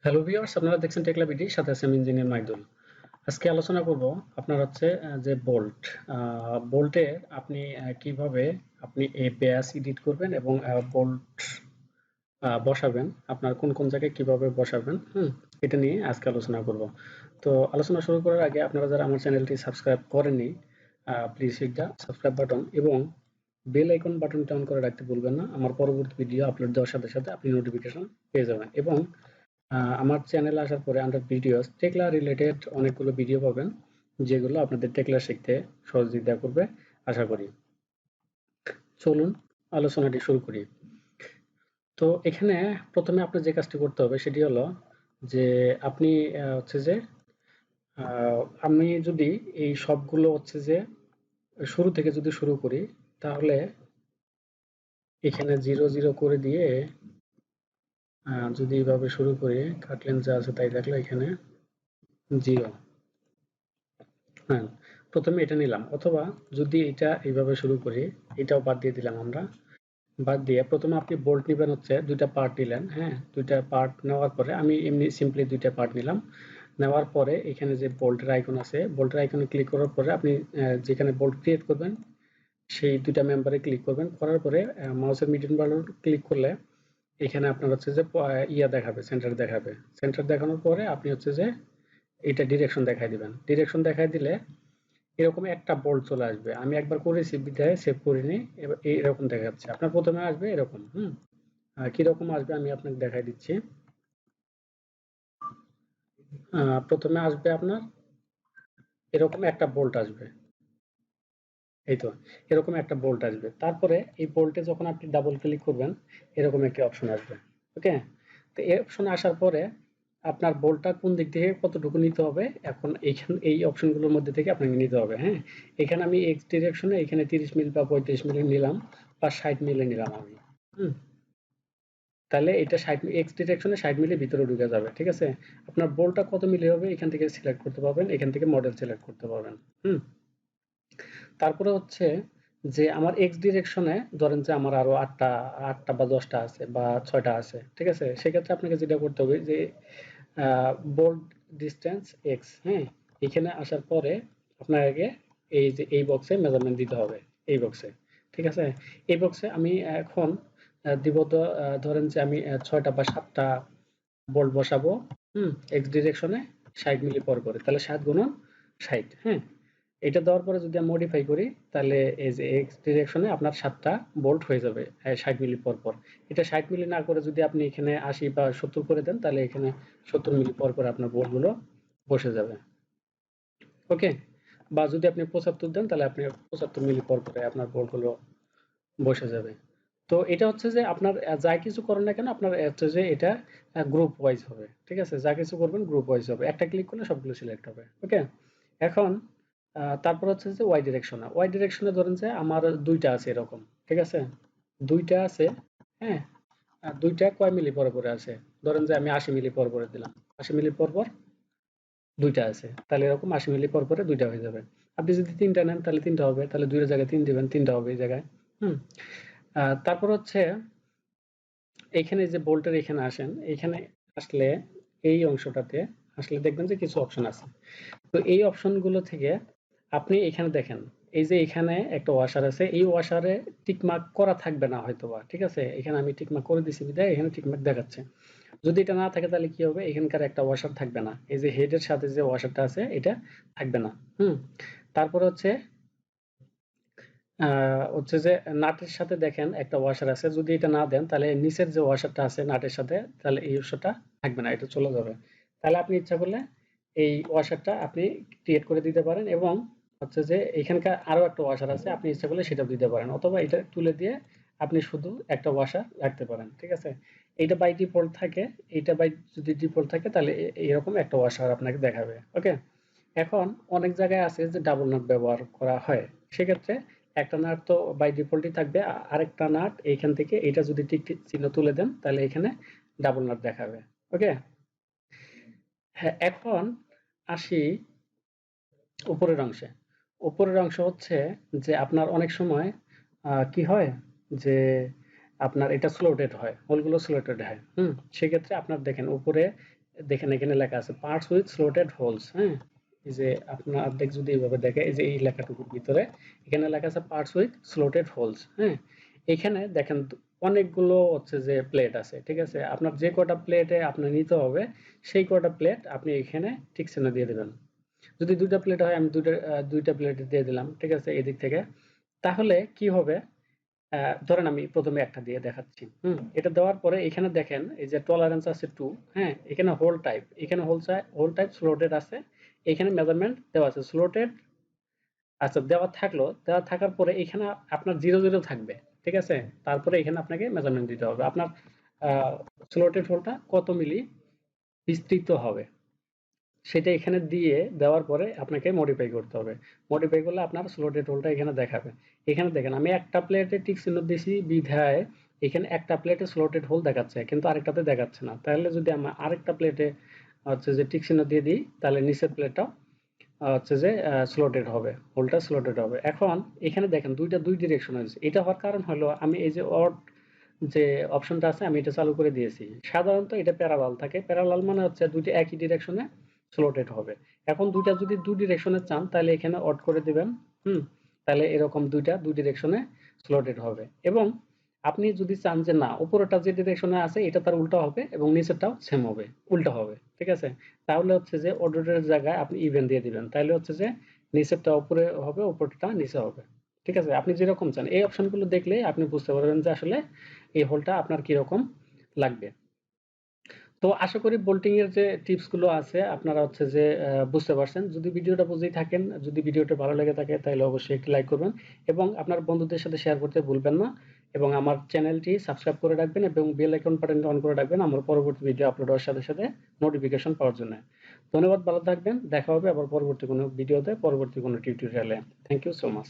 Hello viewers, আপনারা দেখছেন teklaBD, সাথে আছে আমি ইঞ্জিনিয়ার মাইদুল। আজকে আলোচনা করব আপনার হচ্ছে যে বোল্টে আপনি কিভাবে আপনি এই ব্যাস এডিট করবেন এবং বোল্ট বসাবেন, আপনার কোন কোন জায়গায় কিভাবে বসাবেন, এটা নিয়ে আজকে আলোচনা করব। তো আলোচনা শুরু করার আগে আপনারা যারা আমার চ্যানেলটি সাবস্ক্রাইব করেননি, please hit the subscribe button এবং বেল আইকন বাটনটি অন করে রাখতে ভুলবেন না। আমার পরবর্তী ভিডিও আপলোড দেওয়ার সাথে সাথে আপনি নোটিফিকেশন পেয়ে যাবেন এবং আমার চ্যানেলে আসার পরে আন্ডার ভিডিওস টেকলা রিলেটেড অনেকগুলো ভিডিও পাবেন, যেগুলো আপনাদের টেকলা শিখতে সহযোগিতা করবে আশা করি। চলুন আলোচনাটি শুরু করি। তো এখানে প্রথমে আপনার যে কাজটি করতে হবে সেটি হলো যে আপনি হচ্ছে যে আমি যদি এই সবগুলো হচ্ছে যে শুরু থেকে যদি শুরু করি, তাহলে এখানে 0 0 করে দিয়ে যদি এইভাবে শুরু করি, কাটলেন যা আছে তাই রাখলো, এখানে 0। হ্যাঁ, প্রথমে এটা নিলাম, অথবা যদি এটা এইভাবে শুরু করি, এটাও বাদ দিয়ে দিলাম আমরা। বাদ দিয়ে প্রথমে আপনি বোল্ট নিবেন, হচ্ছে দুইটা পার্ট নিলেন। হ্যাঁ, দুইটা পার্ট নেওয়ার পরে আমি এমনি সিম্পলি দুইটা পার্ট নিলাম। নেওয়ার পরে এখানে যে বোল্টের আইকন আছে, বোল্টের আইকনে ক্লিক করার পরে আপনি যেখানে বোল্ট ক্রিয়েট করবেন সেই দুইটা মেম্বারে ক্লিক করবেন। করার পরে মাউসের মিডিয়াম বাটন ক্লিক করলে এখানে আপনার হচ্ছে যে ইয়া দেখাবে, সেন্টার দেখাবে। সেন্টার দেখানোর পরে আপনি হচ্ছে যে এটা ডিরেকশন দেখাই দিবেন। ডিরেকশন দেখাই দিলে এরকম একটা বোল্ট চলে আসবে। আমি একবার করেছি বিধায় সেভ করিনি, এবার এরকম দেখাচ্ছে। আপনার প্রথমে আসবে এরকম। কিরকম আসবে আমি আপনাকে দেখাই দিচ্ছি। প্রথমে আসবে আপনার এরকম একটা বোল্ট আসবে, এই তো, এরকম একটা বোল্ট আসবে। তারপরে এই বোল্টে যখন আপনি ডাবল ক্লিক করবেন, এরকম একটি অপশন আসবে। ওকে, তো এই অপশন আসার পরে আপনার বোল্টটা কোন দিক থেকে কতটুকু নিতে হবে, এখন এই অপশনগুলোর মধ্যে থেকে আপনাকে নিতে হবে। হ্যাঁ, এখানে আমি এক্স ডিরেকশনে এখানে 30 মিলি বা 35 মিলি নিলাম, বা 60 মিলি নিলাম আমি। হুম তাহলে এটা 60 এক্স ডিরেকশনে 60 মিলি ভিতরে ঢুকে যাবে। ঠিক আছে, আপনার বোল্টটা কত মিলি হবে এখান থেকে সিলেক্ট করতে পারবেন, এখান থেকে মডেল সিলেক্ট করতে পারবেন। হুম তারপরে হচ্ছে যে আমার এক্স ডিরেকশনে ধরেন যে আমার আরো আটটা আটটা বা 10টা আছে বা 6টা আছে। ঠিক আছে, সেক্ষেত্রে আপনাকে যেটা করতে হবে যে বোল্ড ডিস্টেন্স এক্স, হ্যাঁ, এখানে আসার পরে আপনার আগে এই যে এই বক্সে মেজারমেন্ট দিতে হবে, এই বক্সে। ঠিক আছে, এই বক্সে আমি এখন দিব তো, ধরেন যে আমি 6টা বা 7টা বোল্ট বসাবো। এক্স ডিরেকশনে 60 মিলি পর করে, তাহলে 7 গুণন 60। হ্যাঁ, এটা দেওয়ার পরে যদি আমি মডিফাই করি, তাহলে এই যে এক্স ডিরেকশনে আপনার 7টা বোল্ট হয়ে যাবে 60 মিলি পর পর। এটা 60 মিলি না করে যদি আপনি এখানে 80 বা 70 করে দেন, তাহলে এখানে 70 মিলি পর পর আপনার বোল্টগুলো বসে যাবে। ওকে, বা যদি আপনি 75 দেন, তাহলে আপনি 75 মিলি পর পরে আপনার বোল্টগুলো বসে যাবে। তো এটা হচ্ছে যে আপনার যা কিছু করেন না কেন, আপনার হচ্ছে যে এটা গ্রুপ ওয়াইজ হবে। ঠিক আছে, যা কিছু করবেন গ্রুপ ওয়াইজ হবে, একটা ক্লিক করলে সবগুলো সিলেক্ট হবে। ওকে, এখন তারপর হচ্ছে যে ওয়াই ডিরেকশনে ধরেন যে আমার দুইটা আছে এরকম। ঠিক আছে, দুইটা আছে। হ্যাঁ, দুইটা কয় মিলি পরে পরে আছে, ধরেন যে আমি 80 মিলি পর পরে দিলাম, 80 মিলি পর পর দুইটা আছে, তাহলে এরকম 80 মিলি পর পরে দুইটা হয়ে যাবে। আপনি যদি তিনটা নেন তাহলে তিনটা হবে, তাহলে দুইয়ের জায়গায় তিন দিবেন, তিনটা হবে এই জায়গায়। হুম তারপর হচ্ছে এইখানে যে বোল্টের এখানে আসেন, এখানে আসলে এই অংশটাতে আসলে দেখবেন যে কিছু অপশন আছে। তো এই অপশনগুলো থেকে আপনি এখানে দেখেন, এই যে এখানে একটা ওয়াশার আছে, এই ওয়াশারে টিকমার্ক করা থাকবে না হয়তোবা। ঠিক আছে, এখানে আমি টিকমার্ক করে দিছি বিধায় এখানে টিকমার্ক দেখাচ্ছে। যদি এটা না থাকে তাহলে কি হবে, এখানকার একটা ওয়াশার থাকবে না, এই যে হেডের সাথে যে ওয়াশারটা আছে এটা থাকবে না। হুম তারপর হচ্ছে যে নাটের সাথে দেখেন একটা ওয়াশার আছে, যদি এটা না দেন তাহলে নিচের যে ওয়াশারটা আছে নাটের সাথে, তাহলে এই ওয়াশারটা থাকবে না, এটা চলে যাবে। তাহলে আপনি ইচ্ছা করলে এই ওয়াশারটা আপনি ক্রিয়েট করে দিতে পারেন, এবং হচ্ছে যে এখানকার আরো একটা ওয়াশার আছে, আপনি ইচ্ছা করলে সেটাও দিতে পারেন, অথবা এটা তুলে দিয়ে আপনি শুধু একটা ওয়াশার রাখতে পারেন। ঠিক আছে, এইটা বাই ডিফল্ট থাকে, এইটা বাই যদি ডিফল্ট থাকে তাহলে এরকম একটা ওয়াশার আপনাকে দেখাবে। ওকে, এখন অনেক জায়গায় আছে যে ডাবল নাট ব্যবহার করা হয়, সেক্ষেত্রে একটা নাট তো বাই ডিফল্টই থাকবে, আরেকটা নাট এইখান থেকে এটা যদি টিক টিক চিহ্ন তুলে দেন তাহলে এখানে ডাবল নাট দেখাবে। ওকে, হ্যাঁ, এখন আসি উপরের অংশে। উপরের অংশ হচ্ছে যে আপনার অনেক সময় কি হয় যে আপনার এটা স্লোটেড হয়, হোলগুলো স্লোটেড হয়। সেক্ষেত্রে আপনার দেখেন উপরে দেখেন এখানে লেখা আছে পার্টস উইথ স্লটেড হোলস। হ্যাঁ, এই যে আপনার অর্ধেক যদি এইভাবে দেখে, এই যে এই লেখাটুকুর ভিতরে এখানে লেখা আছে পার্টস উইথ স্লটেড হোলস। হ্যাঁ, এখানে দেখেন অনেকগুলো হচ্ছে যে প্লেট আছে, ঠিক আছে? আপনার যে কটা প্লেটে আপনার নিতে হবে সেই কটা প্লেট আপনি এখানে টিক চিহ্ন দিয়ে দেবেন। যদি দুইটা প্লেট হয় আমি দুইটা প্লেট দিয়ে দিলাম, ঠিক আছে, এদিক থেকে। তাহলে কি হবে, ধরেন আমি প্রথমে একটা দিয়ে দেখাচ্ছি। এটা দেওয়ার পরে এখানে দেখেন এই যে টলারেন্স আছে 2। হ্যাঁ, এখানে হোল টাইপ, এখানে হোল টাইপ স্লটেড আছে, এখানে মেজারমেন্ট দেওয়া আছে স্লটেড। আচ্ছা, দেওয়া থাকার পরে এখানে আপনার 0 0 থাকবে, ঠিক আছে? তারপরে এখানে আপনাকে মেজারমেন্ট দিতে হবে আপনার স্লটেড হোলটা কত মিলি বিস্তৃত হবে, সেটা এখানে দিয়ে দেওয়ার পরে আপনাকে মডিফাই করতে হবে। মডিফাই করলে আপনার স্লটেড হোলটা এখানে দেখাবে। এখানে দেখেন আমি একটা প্লেটে টিক চিহ্ন দিয়েছি বিধায় এখানে একটা প্লেটে স্লটেড হোল দেখাচ্ছে কিন্তু আরেকটাতে দেখাচ্ছে না। তাহলে যদি আমরা আরেকটা প্লেটে হচ্ছে যে টিক চিহ্ন দিয়ে দিই তাহলে নিচের প্লেটটা হচ্ছে যে স্লটেড হবে, হোলটা স্লটেড হবে। এখন এখানে দেখেন দুই ডিরেকশন আছে। এটা হওয়ার কারণ হলো আমি এই যে অড যে অপশনটা আছে আমি এটা চালু করে দিয়েছি। সাধারণত এটা প্যারালাল থাকে, প্যারালাল মানে হচ্ছে দুইটা একই ডিরেকশনে স্লটেড হবে। এখন দুইটা যদি দুই ডিরেকশনে চান তাহলে এখানে অড করে দিবেন। হুম, তাহলে এরকম দুই ডিরেকশনে স্লটেড হবে। এবং আপনি যদি চান যে না উপরেরটা যে ডিরেকশনে আছে এটা তার উল্টা হবে এবং নিচেরটাও সেম হবে, উল্টা হবে, ঠিক আছে? তাহলে হচ্ছে যে অর্ডারের জায়গায় আপনি ইভেন দিয়ে দিবেন, তাহলে হচ্ছে যে নিচেরটা উপরে হবে, উপরেরটা নিচে হবে, ঠিক আছে? আপনি যেরকম চান এই অপশনগুলো দেখলে আপনি বুঝতে পারবেন যে আসলে এই হোলটা আপনার কিরকম লাগবে। তো আশা করি বোল্টিং এর যে টিপস গুলো আছে আপনারা হচ্ছে যে বুঝতে পারছেন। যদি ভিডিওটা বুঝেই থাকেন, যদি ভিডিওটা ভালো লেগে থাকে তাহলে অবশ্যই একটি লাইক করবেন এবং আপনার বন্ধুদের সাথে শেয়ার করতে ভুলবেন না। এবং আমার চ্যানেলটি সাবস্ক্রাইব করে রাখবেন এবং বেল আইকন বাটনটি অন করে রাখবেন আমার পরবর্তী ভিডিও আপলোড হওয়ার সাথে সাথে নোটিফিকেশন পাওয়ার জন্য। ধন্যবাদ, ভালো থাকবেন। দেখা হবে আবার পরবর্তী কোনো ভিডিওতে, পরবর্তী কোনো টিউটোরিয়ালে। Thank you so much.